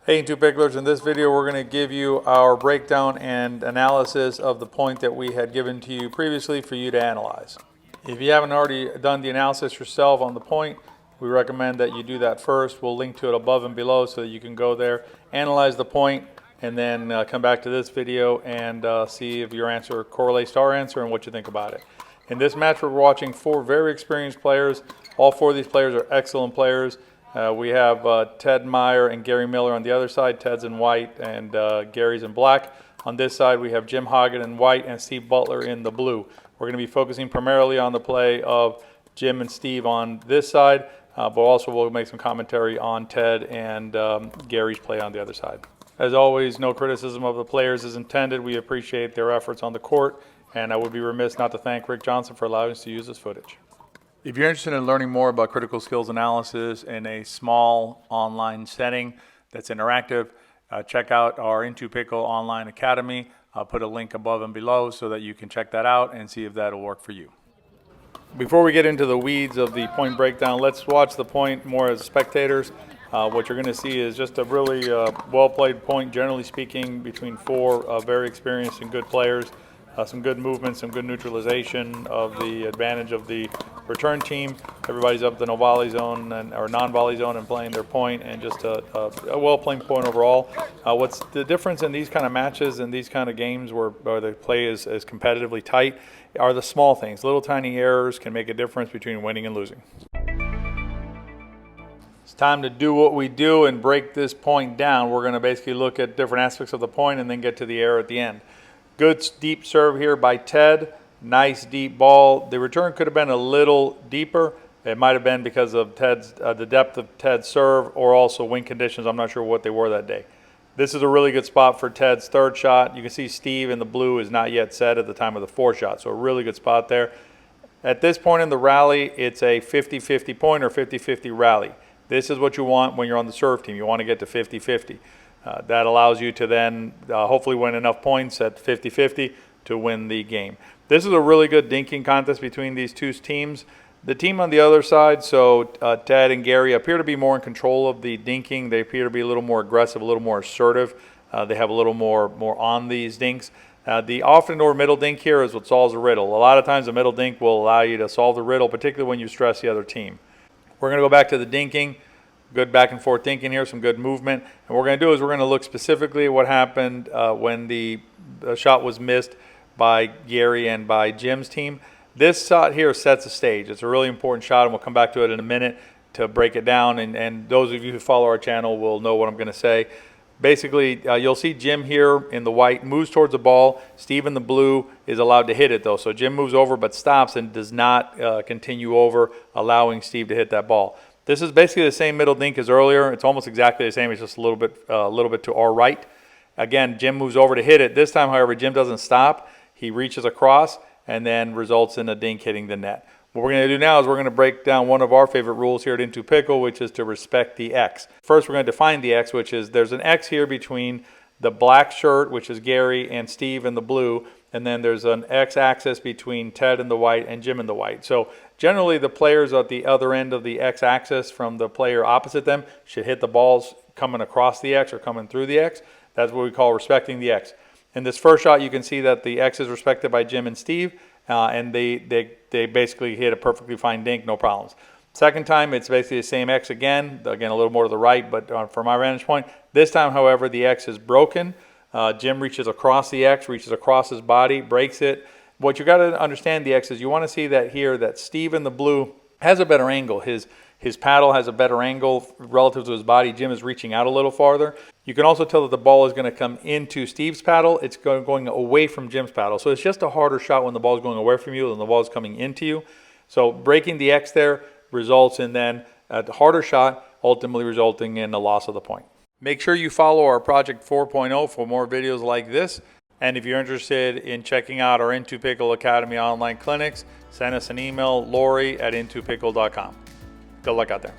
Hey, In2Picklers, in this video we're going to give you our breakdown and analysis of the point that we had given to you previously for you to analyze. If you haven't already done the analysis yourself on the point, we recommend that you do that first. We'll link to it above and below so that you can go there, analyze the point, and then come back to this video and see if your answer correlates to our answer and what you think about it. In this match we're watching four very experienced players. All four of these players are excellent players. We have Ted Meyer and Gary Miller on the other side. Ted's in white and Gary's in black. On this side we have Jim Hoggett in white and Steve Butler in the blue. We're going to be focusing primarily on the play of Jim and Steve on this side, but also we'll make some commentary on Ted and Gary's play on the other side. As always, no criticism of the players is intended. We appreciate their efforts on the court, and I would be remiss not to thank Rick Johnson for allowing us to use this footage. If you're interested in learning more about critical skills analysis in a small online setting that's interactive, check out our In2Pickle online academy. I'll put a link above and below so that you can check that out and see if that'll work for you. Before we get into the weeds of the point breakdown, let's watch the point more as spectators. What you're going to see is just a really well-played point, generally speaking, between four very experienced and good players. Some good movement, some good neutralization of the advantage of the return team. Everybody's up the no volley zone or non-volley zone and playing their point, and just a well-played point overall. What's the difference in these kind of matches and these kind of games where the play is competitively tight are the small things. Little tiny errors can make a difference between winning and losing. It's time to do what we do and break this point down. We're going to basically look at different aspects of the point and then get to the error at the end. Good deep serve here by Ted. Nice deep ball. The return could have been a little deeper. It might have been because of Ted's the depth of Ted's serve, or also wind conditions. I'm not sure what they were that day. This is a really good spot for Ted's third shot. You can see Steve in the blue is not yet set at the time of the fourth shot, so a really good spot there. At this point in the rally, it's a 50-50 point or 50-50 rally. This is what you want when you're on the serve team. You want to get to 50-50. That allows you to then hopefully win enough points at 50-50 to win the game. This is a really good dinking contest between these two teams. The team on the other side, so Ted and Gary, appear to be more in control of the dinking. They appear to be a little more aggressive, a little more assertive. They have a little more on these dinks. The off and or middle dink here is what solves the riddle. A lot of times the middle dink will allow you to solve the riddle, particularly when you stress the other team. We're going to go back to the dinking. Good back and forth thinking here, some good movement. And what we're going to do is we're going to look specifically at what happened when the shot was missed by Gary and by Jim's team. This shot here sets the stage. It's a really important shot, and we'll come back to it in a minute to break it down. And those of you who follow our channel will know what I'm going to say. Basically, you'll see Jim here in the white moves towards the ball. Steve in the blue is allowed to hit it, though. So Jim moves over but stops and does not continue over, allowing Steve to hit that ball. This is basically the same middle dink as earlier. It's almost exactly the same. It's just a little bit to our right. Again, Jim moves over to hit it. This time, however, Jim doesn't stop. He reaches across and then results in a dink hitting the net. What we're going to do now is we're going to break down one of our favorite rules here at In2Pickle, which is to respect the X. First, we're going to define the X, which is there's an X here between the black shirt, which is Gary, and Steve in the blue, and then there's an X-axis between Ted in the white and Jim in the white. So generally the players at the other end of the X-axis from the player opposite them should hit the balls coming across the X or coming through the X. That's what we call respecting the X. In this first shot, you can see that the X is respected by Jim and Steve, and they basically hit a perfectly fine dink, no problems. Second time, it's basically the same X again a little more to the right, but from my vantage point. This time, however, the X is broken. Jim reaches across the X, reaches across his body, breaks it. What you got to understand the X is you want to see that here that Steve in the blue has a better angle. His paddle has a better angle relative to his body. Jim is reaching out a little farther. You can also tell that the ball is going to come into Steve's paddle. It's going away from Jim's paddle. So it's just a harder shot when the ball is going away from you than the ball is coming into you. So breaking the X there results in then a harder shot, ultimately resulting in a loss of the point. Make sure you follow our Project 4.0 for more videos like this. And if you're interested in checking out our In2Pickle Academy online clinics, send us an email, Lori@in2pickle.com. Good luck out there.